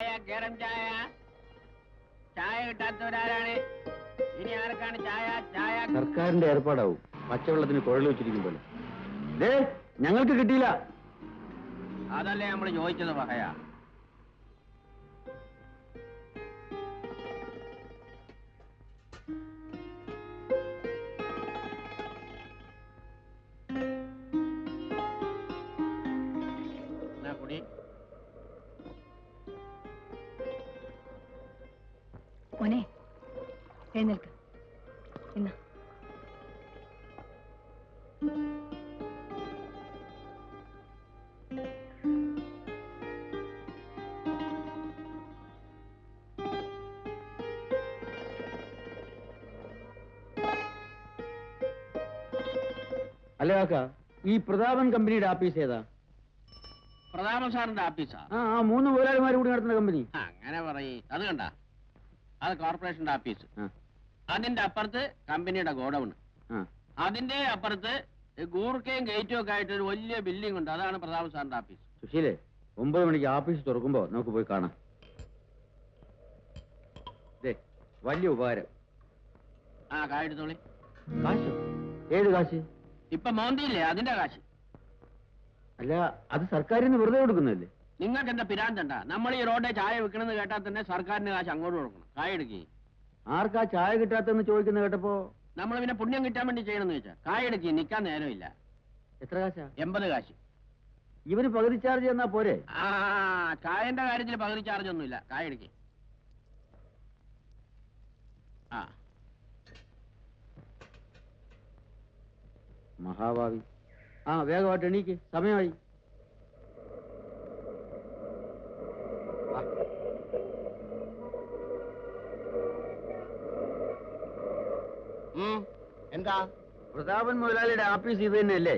ഗരം ചായ ചായ കിട്ടാത്തവരാരാണ്? ഇനി ആർക്കാണ് ചായ? ചായ സർക്കാരിന്റെ ഏർപ്പാടാവും. പച്ചവെള്ളത്തിന് കുഴൽ വെച്ചിരിക്കും പോലെ. ഞങ്ങൾക്ക് കിട്ടിയില്ല. അതല്ലേ നമ്മൾ ചോദിച്ചത് പറയാ. കുടി. മോനെ എഴുന്നേൽക്ക്. ഇന്ന അല്ല കാക്ക, ഈ പ്രതാപൻ കമ്പനിയുടെ ആഫീസ് ഏതാ? പ്രതാപൻ സാറിന്റെ ആഫീസാ? ആ 3 മുതലാളിമാർ കൂടി നടത്തുന്ന കമ്പനി. അങ്ങനെ പറയ്. അത് കണ്ട, അത് കോർപ്പറേഷന്റെ ആഫീസ്. അതിന്റെ അപ്പുറത്ത് കമ്പനിയുടെ ഗോഡൌൺ. അതിന്റെ അപ്പുറത്ത് ഗൂർക്കയും ഗേറ്റും ഒക്കെ ആയിട്ട് ഒരു വലിയ ബിൽഡിംഗ് ഉണ്ട്. അതാണ് പ്രതാപൻ സാറിന്റെ ആഫീസ്. സുശീലേ, 9 മണിക്ക് ആഫീസ് തുറക്കുമ്പോ നമുക്ക് പോയി കാണാം. വലിയ ഉപകാരം. കായെടുത്തോളി. കാശോ? ഏത് കാശ്? ഇപ്പൊ മോന്തിയില്ലേ, അതിന്റെ കാശ്. അല്ല, അത് സർക്കാരിന് വെറുതെ കൊടുക്കുന്നല്ലേ? നിങ്ങൾക്ക് എന്താ പിരാന്തണ്ട? നമ്മൾ ഈ റോഡെ ചായ വെക്കണമെന്ന് കേട്ടാൽ തന്നെ സർക്കാരിന് കാശ് അങ്ങോട്ട് കൊടുക്കണം. കായെടുക്കി. ആർക്കാ ചായ കിട്ടാത്തെന്ന് ചോദിക്കുന്ന കേട്ടപ്പോ നമ്മൾ പിന്നെ പുണ്യം കിട്ടാൻ വേണ്ടി ചെയ്യണമെന്ന് വെച്ചാ കായെടുക്കി. നിക്കാൻ നേരമില്ല. എത്ര കാശാ? 80 കാശ്. ഇവന് പകുതി ചാർജ് തന്നാ പോരെ? ചായന്റെ കാര്യത്തിൽ പകുതി ചാർജ് ഒന്നുമില്ല. കായെടുക്കി. മഹാഭാവി. വേഗമായിട്ട് എണീക്ക്, സമയമായി. എന്താ? പ്രതാപൻ മുതലാളിയുടെ ആഫീസ് ഇത് തന്നെയല്ലേ?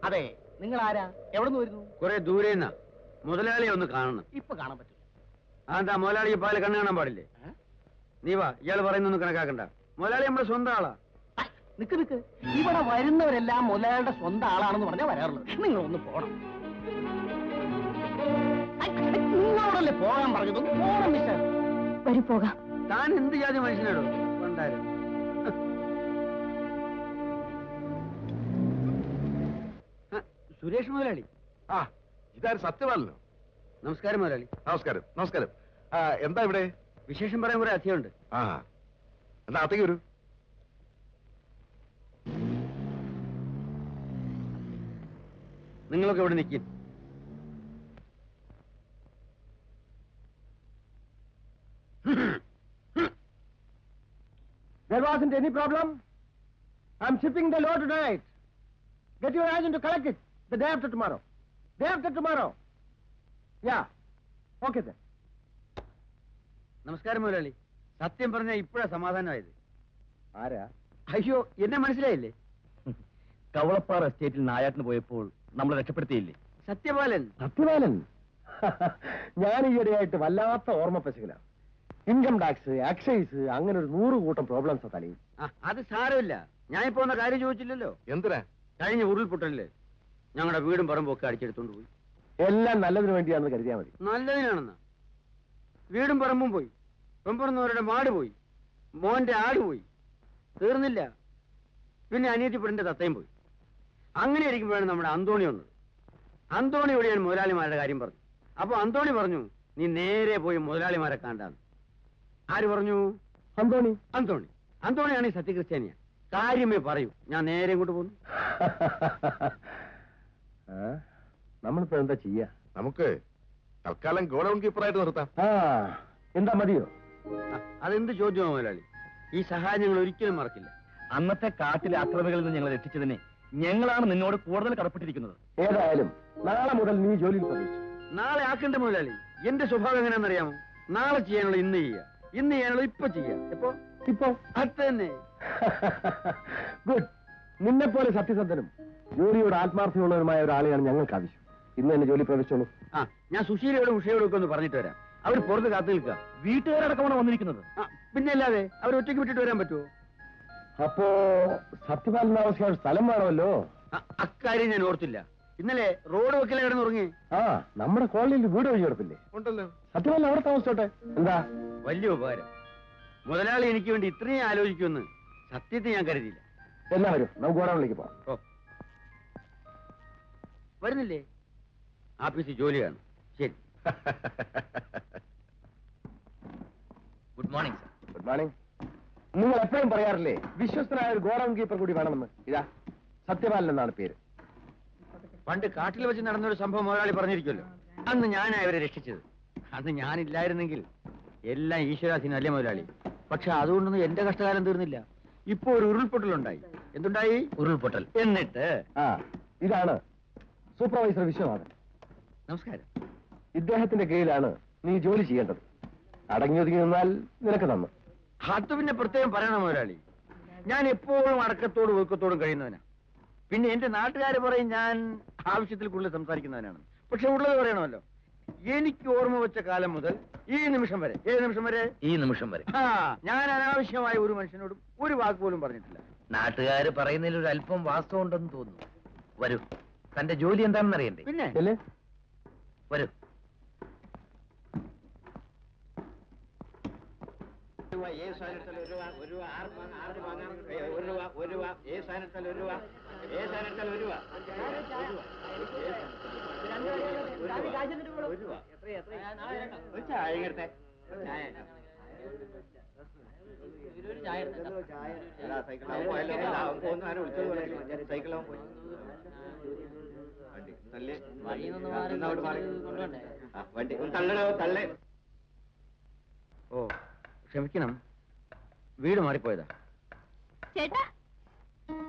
അതെ. നിങ്ങൾ ആരാ? എവിടെ നിന്ന് വരുന്നു? കുറെ ദൂരേന്നാ. മുതലാളിയെ ഒന്ന് കാണണം. ഇപ്പൊ കാണാൻ പറ്റില്ല. അതെന്താ, മുതലാളിക്ക് പാല് കണ്ണു കാണാൻ പാടില്ലേ? നീ വാ, ഇയാൾ പറയുന്നൊന്നും കണക്കാക്കണ്ട. മുതലാളി നമ്മുടെ സ്വന്തം ആളാ. നിക്ക് നിക്ക്, ഇവിടെ വരുന്നവരെല്ലാം മുതലാളിയുടെ സ്വന്തം ആളാണെന്ന് പറഞ്ഞാൽ വരാറുള്ളത്. നിങ്ങൾ ഒന്ന് പോണം. നിങ്ങളോടല്ലേ പോകാൻ പറഞ്ഞത്? പോണം മിസ്റ്റർ. വരി പോകാം. താൻ എന്ത് ജാതി മനുഷ്യനാടോ? കൊണ്ടാരും സുരേഷ് മുതലാളി. ഇതാരും സത്യമാണല്ലോ. നമസ്കാരം മുതലാളി. നമസ്കാരം. നമസ്കാരം. എന്താ ഇവിടെ വിശേഷം പറയാൻ കുറെ അധികമുണ്ട്. എന്നാ അത്തേക്ക് വരൂ. നിങ്ങളൊക്കെ ഇവിടെ നിൽക്കും. There wasn't any problem. I'm shipping the load tonight. Get your agent to collect it the day after tomorrow. Day after tomorrow. Yeah. Okay then. നമസ്കാരം മുതലാളി. സത്യം പറഞ്ഞ ഇപ്പോഴാ സമാധാനമായത്. ആരാ? അയ്യോ, എന്നെ മനസ്സിലായില്ലേ? കവളപ്പാറ എസ്റ്റേറ്റിൽ നായാട്ടിന് പോയപ്പോൾ നമ്മൾ രക്ഷപ്പെടുത്തിയില്ലേ? സത്യപാലൻ. സത്യപാലൻ. ഞാൻ ഈയിടെയായിട്ട് വല്ലാത്ത ഓർമ്മ പശകലാണ്. ഇൻകം ടാക്സ്, എക്സൈസ്, അങ്ങനെ ഒരു 100 കൂട്ടം പ്രോബ്ലംസ് തലയിൽ. അത് സാരമില്ല. ഞാൻ ഇപ്പൊ വന്ന കാര്യം ചോദിച്ചില്ലല്ലോ. എന്തിനാ? കഴിഞ്ഞ ഉരുൾപൊട്ടല്ലേ ഞങ്ങളുടെ വീടും പറമ്പും ഒക്കെ അടിച്ചെടുത്തോണ്ട് പോയി. എല്ലാം നല്ലതിന് വേണ്ടിയാണെന്ന് കരുതിയാൽ മതി. നല്ലതിനാണെന്നാ? വീടും പറമ്പും പോയി, പെമ്പറന്നവരുടെ മാട് പോയി, മോന്റെ ആട് പോയി, തീർന്നില്ല. പിന്നെ അനിയത്തിപ്പെടിന്റെ തത്തയും പോയി. അങ്ങനെ ഇരിക്കുമ്പോഴാണ് നമ്മുടെ അന്തോണി വന്നത്. അന്തോണിയോട് ഞാൻ മുതലാളിമാരുടെ കാര്യം പറഞ്ഞു. അപ്പൊ അന്തോണി പറഞ്ഞു, നീ നേരെ പോയി മുതലാളിമാരെ കാണാന്ന്. ആര് പറഞ്ഞു? അന്തോണി. അന്തോണി. അന്തോണിയാണ് ഈ സത്യക്രിസ്ത്യാനിയ. കാര്യമേ പറയൂ. ഞാൻ നേരെ ഇങ്ങോട്ട് പോന്നു. നമ്മളിപ്പോ എന്താ ചെയ്യാ? നമുക്ക് തൽക്കാലം ഗോഡൌൺ കീപ്പറായിട്ട് നിർത്താം. എന്താ മതിയോ? അതെന്ത് ചോദ്യമാ മുതലാളി? ഈ സഹായം ഞങ്ങൾ ഒരിക്കലും മറക്കില്ല. അന്നത്തെ കാട്ടിലെ അക്രമികളിൽ നിന്ന് ഞങ്ങളെ രക്ഷിച്ചതിന് ഞങ്ങളാണ് നിന്നോട് കൂടുതൽ കടപ്പെട്ടിരിക്കുന്നത്. ഏതായാലും നാളെ മുതൽ നീ ജോലിയിൽ പ്രവേശിച്ചു. നാളെ ആക്കണ്ട മുതലാളി. എന്റെ സ്വഭാവം എങ്ങനെയാണെന്നറിയാമോ? നാളെ ചെയ്യാനുള്ള ഇന്ന് ചെയ്യുക, ഇന്ന് ചെയ്യാനുള്ള ഇപ്പൊ ചെയ്യാം. ഇപ്പൊ അത് തന്നെ. ഗുഡ്. നിന്നെ പോലെ സത്യസന്ധനും ജോലിയോട് ആത്മാർത്ഥമുള്ളവരുമായ ഒരാളെയാണ് ഞങ്ങൾക്ക് ആവശ്യം. ഇന്ന് തന്നെ ജോലി പ്രവേശിച്ചോളൂ. ഞാൻ സുശീലയോടും ഉഷയോടും ഒക്കെ ഒന്ന് പറഞ്ഞിട്ട് വരാം. അവർ പുറത്ത് കാത്തു നിൽക്കുക. വീട്ടുകാരടക്കമാണ് വന്നിരിക്കുന്നത്. പിന്നെ അല്ലാതെ അവർ ഒറ്റയ്ക്ക് വിട്ടിട്ട് വരാൻ പറ്റുമോ? അപ്പോ സത്യപാലന ആവശ്യം സ്ഥലം വേണമല്ലോ. അക്കാര്യം ഞാൻ ഓർത്തില്ല. ഇന്നലെ റോഡ് വെക്കലെ കിടന്നുറങ്ങി. ആ നമ്മുടെ കോളനിയിൽ വീട് ഒഴിഞ്ഞു കിടപ്പില്ലേ? ഉണ്ടല്ലോ. സത്യമല്ല, അവിടെ താമസിച്ചോട്ടെ. എന്താ? വലിയ ഉപകാരം. മുതലാളി എനിക്ക് വേണ്ടി ഇത്രയും ആലോചിക്കുമെന്ന് സത്യത്തെ ഞാൻ കരുതിയില്ല. എല്ലാവരും നമുക്ക് ഗോഡൌണിലേക്ക് പോവാം. ഓ, വരുന്നില്ലേ? ആഫീസിൽ ജോലിയാണ്. ശരി. Good morning sir. Good morning. നിങ്ങൾ എപ്പോഴും പറയാറില്ലേ വിശ്വസ്തനായ ഒരു ഗോഡൌൺ കീപ്പർ കൂടി വേണമെന്ന്? ഇതാ സത്യപാലൻ എന്നാണ് പേര്. പണ്ട് കാട്ടിൽ വെച്ച് നടന്നൊരു സംഭവം മുതലാളി പറഞ്ഞിരിക്കുമല്ലോ. അന്ന് ഞാനാ അവരെ രക്ഷിച്ചത്. അന്ന് ഞാനില്ലായിരുന്നെങ്കിൽ എല്ലാം ഈശ്വരാധീനം അല്ലേ മുതലാളി? പക്ഷെ അതുകൊണ്ടൊന്നും എന്റെ കഷ്ടകാലം തീർന്നില്ല. ഇപ്പൊ ഒരു ഉരുൾപൊട്ടലുണ്ടായി. എന്തുണ്ടായി? ഉരുൾപൊട്ടൽ. എന്നിട്ട് ആ ഇതാണ് സൂപ്പർവൈസർ വിശ്വനാഥൻ. നമസ്കാരം. ഇദ്ദേഹത്തിന്റെ കീഴിലാണ് നീ ജോലി ചെയ്യേണ്ടത്. അടങ്ങി ഒതുങ്ങി നിന്നാൽ നിനക്ക് നന്ന്. അത് പിന്നെ പ്രത്യേകം പറയണം മുതലാളി. ഞാൻ എപ്പോഴും അടക്കത്തോടും ഒതുക്കത്തോടും കഴിയുന്നവനാ. പിന്നെ എന്റെ നാട്ടുകാർ പറയും ഞാൻ ആവശ്യത്തിൽ കൂടുതൽ സംസാരിക്കുന്നവനാണ്. പക്ഷെ ഉള്ളത് പറയണമല്ലോ. എനിക്ക് ഓർമ്മ വെച്ച കാലം മുതൽ ഈ നിമിഷം വരെ, ഏത് നിമിഷം വരെ? ഈ നിമിഷം വരെ ഞാൻ അനാവശ്യമായ ഒരു മനുഷ്യനോടും ഒരു വാക്ക് പോലും പറഞ്ഞിട്ടില്ല. നാട്ടുകാര് പറയുന്നതിൽ ഒരു അല്പം വാസ്തവം ഉണ്ടെന്ന് തോന്നുന്നു. വരൂ, തന്റെ ജോലി എന്താണെന്ന് അറിയണ്ടേ? പിന്നെ അല്ലേ? വരൂ. ഓ ക്ഷമിക്കണം, വീട് മാറിപ്പോയതാ. ചേട്ടാ,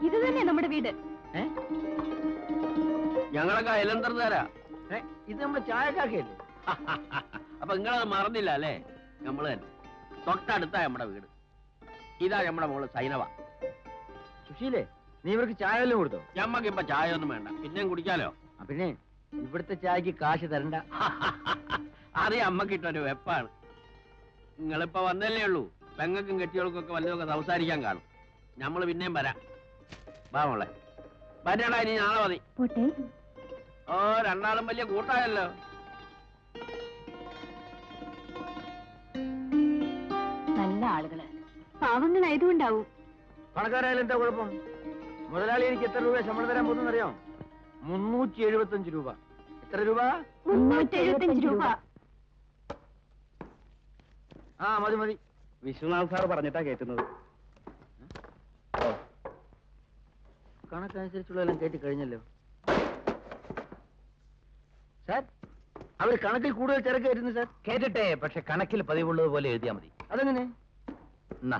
ഇത് തന്നെ നമ്മുടെ വീട്. ഞങ്ങളൊക്കെ അയലന്തരക്കാരാ. ഇത് നമ്മുടെ ചായക്കാക്കയല്ലേ? അപ്പൊ നിങ്ങളത് മറന്നില്ല അല്ലേ? നമ്മള് തന്നെ തൊട്ടടുത്താ നമ്മുടെ വീട്. ഇതാ നമ്മുടെ മോള് സൈനവ. സുശീലേ, നീ ഇവർക്ക് ചായ വല്ലതും കൊടുത്തോ? ഞമ്മക്ക് ഇപ്പൊ ചായ ഒന്നും വേണ്ട, പിന്നെയും കുടിക്കാലോ. പിന്നെ ഇവിടുത്തെ ചായക്ക് കാശ് തരണ്ട. അത് അമ്മക്കിട്ടൊരു വെപ്പാണ്. നിങ്ങളിപ്പോ വന്നല്ലേ ഉള്ളൂ. പെങ്ങൾക്കും കെട്ടികൾക്കും ഒക്കെ വല്ലതൊക്കെ സംസാരിക്കാൻ കാണും. ഞമ്മള് പിന്നെയും വരാം. വാ മോളെ, വരടാ. ഇനി നാളെ മതി. പോട്ടെ. ഓ, രണ്ടാളും വലിയ കൂട്ടായല്ലോ. നല്ല ആളുകള്, പാവങ്ങളായതുകൊണ്ടാവും. പണക്കാരായാലും എന്താ കുഴപ്പം? മുതലാളി എനിക്ക് എത്ര രൂപ ശമ്പളം തരാൻ പോകുന്ന അറിയാം? 375 രൂപ. എത്ര രൂപ? 375 രൂപ. ആ മതി മതി. വിശ്വനാഥ് സാർ പറഞ്ഞിട്ടാ കേട്ടുന്നത്. കണക്കനുസരിച്ചുള്ള എല്ലാം കേട്ടി കഴിഞ്ഞല്ലോ. സാർ, അവർ കണക്കിൽ കൂടുതൽ ചരക്ക് കയറ്റുന്നു സാർ. കേട്ടിട്ടെ, പക്ഷെ കണക്കിൽ പതിവുള്ളത് പോലെ എഴുതിയാ മതി. അതെങ്ങനെ? എന്നാ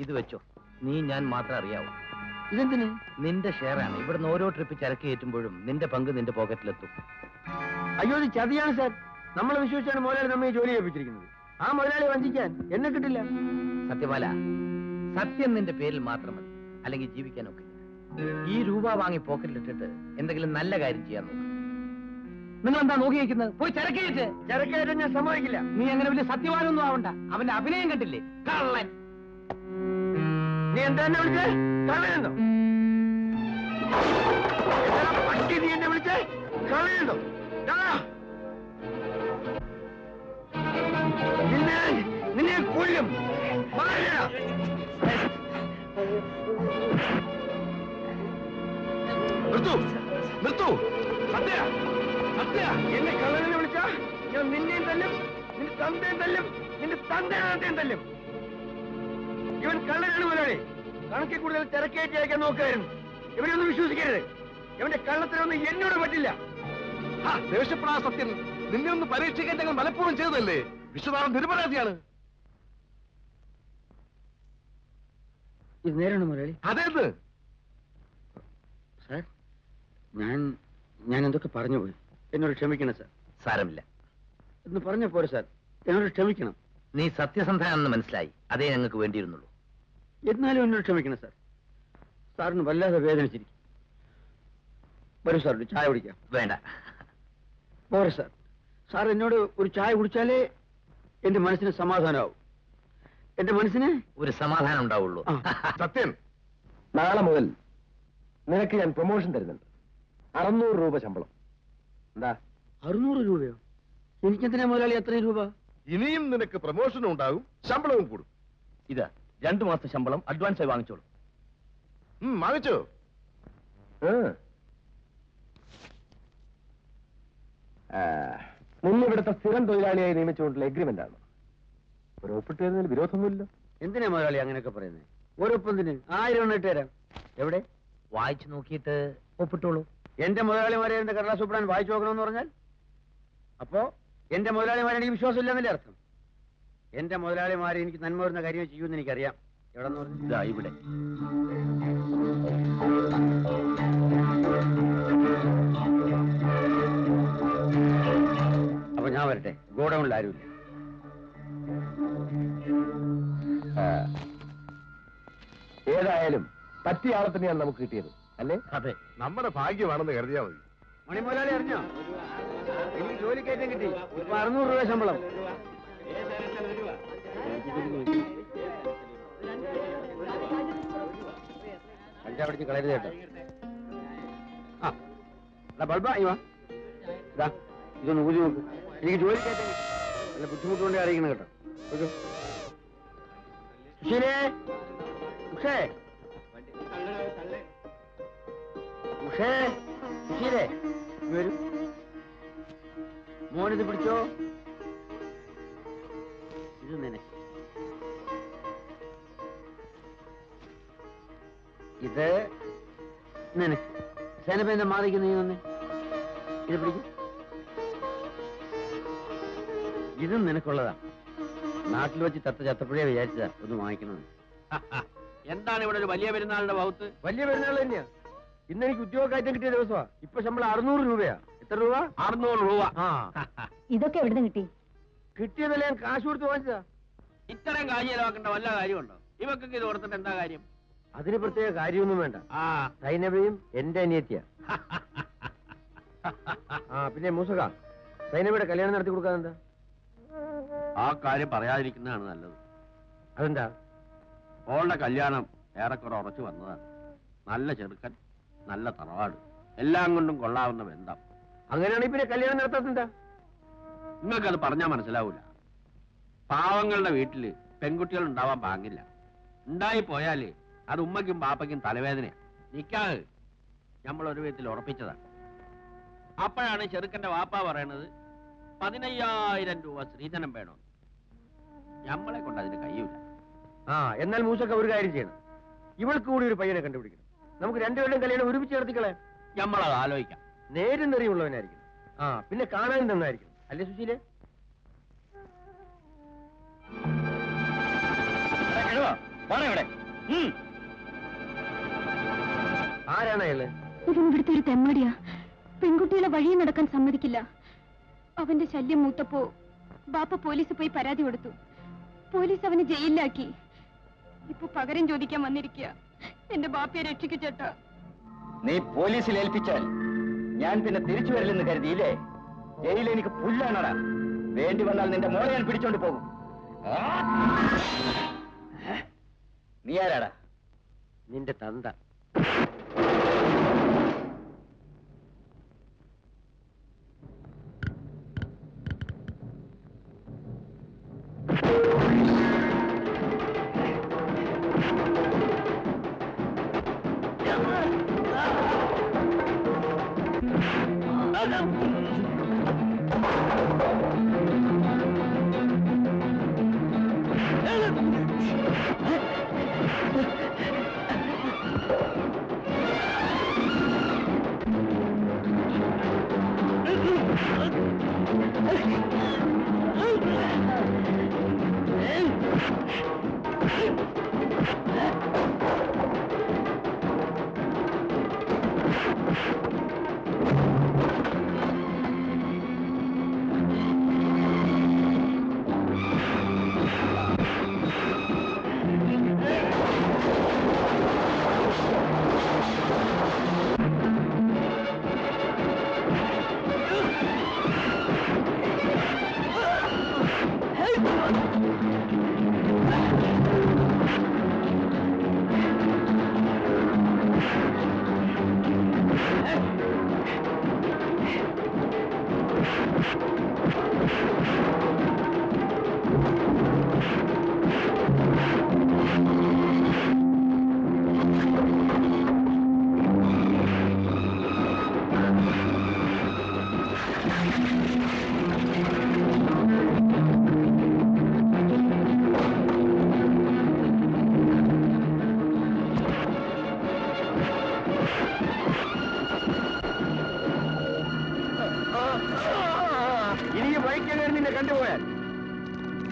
ഇത് വെച്ചോ. നീ ഞാൻ മാത്രം അറിയാവൂ. ഇതെന്തിന്? നിന്റെ ഷെയറാണ്. ഇവിടുന്ന് ഓരോ ട്രിപ്പ് ചരക്ക് കയറ്റുമ്പോഴും നിന്റെ പങ്ക് നിന്റെ പോക്കറ്റിലെത്തും. അയ്യോ, ഇത് ചതിയാണ് സാർ. നമ്മളെ വിശ്വസിച്ചാണ് മുതലാളി നമ്മെ ജോലി ഏൽപ്പിച്ചിരിക്കുന്നത്. ആ മുതലാളി വഞ്ചിക്കാൻ എന്നെ കിട്ടില്ല. സത്യപാല, സത്യം നിന്റെ പേരിൽ മാത്രം മതി, അല്ലെങ്കിൽ ജീവിക്കാനൊക്കെ. ഈ രൂപ വാങ്ങി പോക്കറ്റിലിട്ടിട്ട് എന്തെങ്കിലും നല്ല കാര്യം ചെയ്യാൻ നോക്ക്. നിങ്ങൾ എന്താ നോക്കി വയ്ക്കുന്നത്? പോയി ചരക്കേറ്റ്. ചരക്കയറ്റം ഞാൻ സമ്മതിക്കില്ല. നീ അങ്ങനെ വലിയ സത്യവാനൊന്നും ആവണ്ട. അവന്റെ അഭിനയം കണ്ടില്ലേ? കള്ളൻ. നീ എന്താ എന്നെ വിളിച്ചേ? കളയുന്നോ? പട്ടി, നീ എന്നെ വിളിച്ചേ? കളയുന്നോ? നിന്നെ കൊല്ലും. നിർത്തൂ, നിർത്തൂ. സത്യ, സത്യ. എന്നെ കള്ളനെ വിളിച്ചാ ഞാൻ നിന്നെയും തല്ലും, നിന്റെ തന്തയും തല്ലും, നിന്റെ തന്തയും തല്ലും. ഇവൻ കള്ളനാണ് മുതലാളി. കണക്കിൽ കൂടുതൽ തിരക്കേറ്റി അയക്കാൻ നോക്കായിരുന്നു. ഇവരൊന്നും വിശ്വസിക്കരുത്. ഇവന്റെ കള്ളത്തിനൊന്നും എന്നോട് പറ്റില്ല. ദേഷ്യപ്പെടാ സത്യൻ. നിന്നെ ഒന്ന് പരീക്ഷിക്കാൻ ഞങ്ങൾ മനഃപൂർവ്വം ചെയ്തതല്ലേ? വിശ്വനാഥൻ നിരപരാധിയാണ്. ഇത് നേരാണ് മുതലാളി. അതേത്? സാർ, ഞാൻ എന്തൊക്കെ പറഞ്ഞു പോയി. എന്നോട് ക്ഷമിക്കണം സാർ. സാരമില്ല. എന്ന് പറഞ്ഞ പോരെ സാർ, എന്നോട് ക്ഷമിക്കണം. നീ സത്യസന്ധനാണെന്ന് മനസ്സിലായി. അതേ ഞങ്ങൾക്ക് വേണ്ടിയിരുന്നുള്ളൂ. എന്നാലും എന്നോട് ക്ഷമിക്കണം സാർ. സാറിന് വല്ലാതെ വേദനിച്ചിരിക്കും. വരൂ സാർ, ഒരു ചായ കുടിക്കാം. വേണ്ട. പോരെ സാർ. സാർ എന്നോട് ഒരു ചായ കുടിച്ചാലേ എന്റെ മനസ്സിന് സമാധാനമാവും. എന്റെ മനസ്സിന് ഒരു സമാധാനം ഉണ്ടാവുള്ളൂ. ആ. സത്യൻ, നാളെ മുതൽ നിനക്ക് ഞാൻ പ്രൊമോഷൻ തരുന്നുണ്ട്. 600 രൂപ ശമ്പളം. എന്താ? 600 രൂപയോ? എനിക്കെന്തിനാ മുതലാളി അത്രയും രൂപ? ഇനിയും നിനക്ക് പ്രമോഷനും ഉണ്ടാകും, ശമ്പളവും കൂടും. ഇത് 2 മാസത്തെ ശമ്പളം അഡ്വാൻസായി വാങ്ങിച്ചോളൂ. വാങ്ങിച്ചോ? നിന്നിവിടുത്തെ സ്ഥിരം തൊഴിലാളിയായി നിയമിച്ചുകൊണ്ടുള്ള എഗ്രിമെന്റ് ആണ്. ഒരു ഒപ്പിട്ട് തരുന്നതിൽ വിരോധമൊന്നുമില്ല. എന്തിനാ മുതലാളി അങ്ങനെയൊക്കെ പറയുന്നത്? ഓരോപ്പന്തിന് 1000 എണ്ണം ഇട്ട് തരാം. എവിടെ? വായിച്ചു നോക്കിയിട്ട് ഒപ്പിട്ടോളൂ. എന്റെ മുതലാളിമാരെ എന്റെ കടലാസ് ഒപ്പിടാൻ വായിച്ചു നോക്കണമെന്ന് പറഞ്ഞാൽ അപ്പോ എന്റെ മുതലാളിമാരെ എനിക്ക് വിശ്വാസം ഇല്ലെന്നല്ലേ അർത്ഥം? എന്റെ മുതലാളിമാരെ എനിക്ക് നന്മ വരുന്ന കാര്യം ചെയ്യുമെന്ന് എനിക്കറിയാം. എവിടെ പറഞ്ഞു? ഇതാ ഇവിടെ. അപ്പൊ ഞാൻ വരട്ടെ. ഗോഡൌണിൽ ആരുമില്ല. ഏതായാലും പറ്റിയ ആളെ തന്നെയാണ് നമുക്ക് കിട്ടിയത്, അല്ലേ? അതെ. നമ്മുടെ ഭാഗ്യമാണെന്ന് കരുതിയാ മതി. മണി മുതലാളി അറിഞ്ഞോ? എനിക്ക് ജോലി കയറ്റം കിട്ടി. ഇപ്പൊ 600 രൂപ ശമ്പളം. കഞ്ചാ പിടിച്ച് കളയരുത് കേട്ടോ. ആ ബൾബാ ഇവാ, ഇതൊന്ന് ഊതി നോക്ക്. എനിക്ക് ജോലി കയറ്റം കിട്ടി. നല്ല ബുദ്ധിമുട്ടുകൊണ്ട് അറിയിക്കണം കേട്ടോ. സുശീലേ, ഉഷേ, ഉഷേ, സുശീലേ, വരൂ. മോനിത് പിടിച്ചോ. ഇത് നിനക്ക്, ഇത് നിനക്ക്. സേനപ്പന്റെ മാറിക്ക് നീ വന്നേ. ഇത് പിടിക്കും. ഇതും നിനക്കുള്ളതാ. നാട്ടിൽ വെച്ച് ചത്തപ്പഴേ വിചാരിച്ചതാ ഒന്ന് വാങ്ങിക്കണമെന്ന്. എന്താണ് ഇവിടെ ഒരു വലിയ പെരുന്നാളിന്റെ വകുത്ത്? വലിയ പെരുന്നാൾ തന്നെയാ. ഇന്ന് എനിക്ക് ഉദ്യോഗമായിട്ട് കിട്ടിയ ദിവസമാ. ഇപ്പൊ ശമ്പളം 600 രൂപയാ. എത്ര രൂപ? 600 രൂപ. ഇതൊക്കെ എവിടെ നിന്ന് കിട്ടി? കിട്ടിയതല്ലേ ഞാൻ കാശ് കൊടുത്ത് വാങ്ങിച്ചതാ. ഇത്രയും കാശ് ചെലവാക്കേണ്ട വല്ല കാര്യമുണ്ടോ? ഇവക്കൊക്കെ ഇത് ഓർത്തിട്ട് എന്താ കാര്യം? അതിന് പ്രത്യേക കാര്യമൊന്നും വേണ്ട. സൈനബയും എന്റെ അനിയത്തിയാ. പിന്നെ മൂസക, സൈനബയുടെ കല്യാണം നടത്തി കൊടുക്കാൻ എന്താ? ആ കാര്യം പറയാതിരിക്കുന്നതാണ് നല്ലത്. അതെന്താ? ഓളുടെ കല്യാണം ഏറെക്കുറെ ഉറച്ചു വന്നതാണ്. നല്ല ചെറുക്കൻ, നല്ല തറവാട്, എല്ലാം കൊണ്ടും കൊള്ളാവുന്ന ബന്ധം. അങ്ങനെയാണെങ്കിൽ പിന്നെ കല്യാണം നടത്താത്തെന്താ? നിങ്ങൾക്കത് പറഞ്ഞാൽ മനസ്സിലാവൂല. പാവങ്ങളുടെ വീട്ടില് പെൺകുട്ടികൾ ഉണ്ടാവാൻ പാങ്ങില്ല. ഉണ്ടായിപ്പോയാല് അത് ഉമ്മയ്ക്കും പാപ്പയ്ക്കും തലവേദനയാണ്. നിക്കാഹ് നമ്മൾ ഒരു വിധത്തിൽ ഉറപ്പിച്ചതാണ്. അപ്പോഴാണ് ചെറുക്കന്റെ വാപ്പ പറയണത് 15,000 രൂപ സ്ത്രീധനം വേണം. നമ്മളെ കൊണ്ട് അതിന് കഴിയൂല. എന്നാൽ മൂസക്ക ഒരു കാര്യം ചെയ്യണം. ഇവൾക്ക് കൂടി ഒരു പയ്യനെ കണ്ടുപിടിക്കണം. നമുക്ക് രണ്ടുപേരുടെയും കല്യാണം ഒരുമിച്ച് നടത്തിക്കളെ. നമ്മളത് ആലോചിക്കാം. നേരും നെറിയുള്ളവനായിരിക്കണം. പിന്നെ കാണാനും നന്നായിരിക്കണം. അല്ലേ സുശീലേ? ആരാണ് അയാള്? ഇവൻ ഇവിടുത്തെ ഒരു തെമ്മടിയാ. പെൺകുട്ടികളെ വഴി നടക്കാൻ സമ്മതിക്കില്ല. അവന്റെ ശല്യം മൂത്തപ്പോ ബാപ്പ പോലീസ് പോയി പരാതി കൊടുത്തു. പോലീസ് അവനെ ജയിലിലാക്കി. ഇപ്പൊ പകരം ചോദിക്കാൻ വന്നിരിക്കുക. എന്റെ ബാപ്പയെ രക്ഷിക്കു ചേട്ടാ. നീ പോലീസിൽ ഏൽപ്പിച്ചാൽ ഞാൻ പിന്നെ തിരിച്ചു വരില്ലെന്ന് കരുതിയില്ലേ? ജയിലിൽ എനിക്ക് പുല്ലാണടാ. വേണ്ടി വന്നാൽ നിന്റെ മോളെ ഞാൻ പിടിച്ചോണ്ട് പോകും. നീ ആരാടാ? നിന്റെ തന്ത.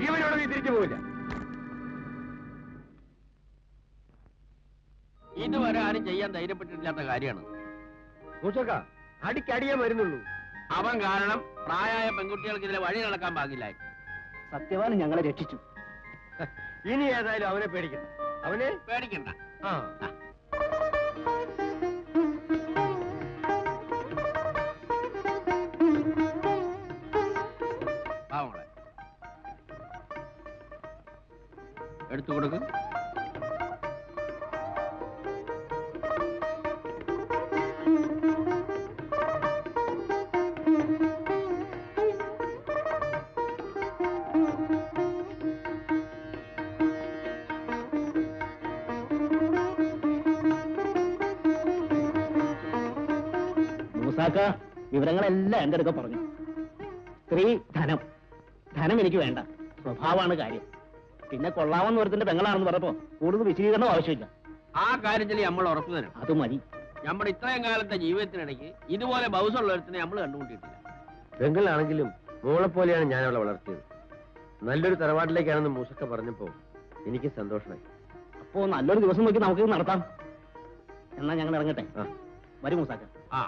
ജീവനോട് നീ തിരിച്ചു പോവില്ല. ഇതുവരെ ആരും ചെയ്യാൻ ധൈര്യപ്പെട്ടിട്ടില്ലാത്ത കാര്യമാണ്. മൂസക്ക, അടിക്കടിയേ വരുന്നുള്ളൂ. അവൻ കാരണം പ്രായമായ പെൺകുട്ടികൾക്ക് ഇതിലെ വഴി നടക്കാൻ പാകില്ലായി. സത്യവാൻ ഞങ്ങളെ രക്ഷിച്ചു. ഇനി ഏതായാലും അവനെ പേടിക്കണം. അവനെ പേടിക്കണ്ട. ആ പാവങ്ങളെ എടുത്തു കൊടുക്കും. വിവരങ്ങളെല്ലാം എന്റെ അടുക്ക പറഞ്ഞു. സ്ത്രീ ധനം, ധനം എനിക്ക് വേണ്ട, സ്വഭാവമാണ് കാര്യം. പിന്നെ കൊള്ളാമെന്ന് ഒരുത്തിന്റെ പെങ്ങളാണെന്ന് പറഞ്ഞപ്പോ കൂടുതൽ വിശദീകരണം ആവശ്യമില്ല. ആ കാര്യത്തിൽ നമ്മൾ ഉറപ്പു തരും. അത് മതി. നമ്മുടെ ഇത്രയും കാലത്തെ ജീവിതത്തിനിടയ്ക്ക് ഇതുപോലെ ബൗസുള്ള ഒരുത്തിനെ നമ്മൾ കണ്ടുമുട്ടിയിട്ടില്ല. പെങ്ങളാണെങ്കിലും മോളെ പോലെയാണ് ഞാൻ അവളെ വളർത്തിയത്. നല്ലൊരു തറവാട്ടിലേക്കാണെന്ന് മൂസക്ക പറഞ്ഞപ്പോ എനിക്ക് സന്തോഷമായി. അപ്പോ നല്ലൊരു ദിവസം നോക്കി നമുക്ക് നടത്താം. എന്നാ ഞങ്ങൾ ഇറങ്ങട്ടെ. വരും മൂസാക്ക. ആ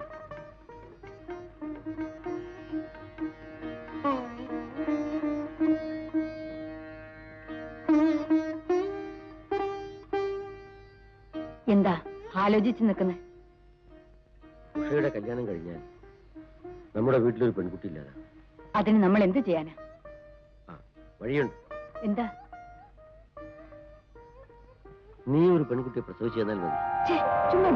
എന്താ ആലോചിച്ച് നിൽക്കുന്നത്? ഉഷയുടെ കല്യാണം കഴിഞ്ഞാൽ നമ്മുടെ വീട്ടിലൊരു പെൺകുട്ടി ഇല്ലാതെ. അതിന് നമ്മൾ എന്ത് ചെയ്യാനാ? വഴിയുണ്ട്. എന്താ? നീ ഒരു പെൺകുട്ടിയെ പ്രസവിച്ചു തന്നാൽ മതി. ചുമ്മാ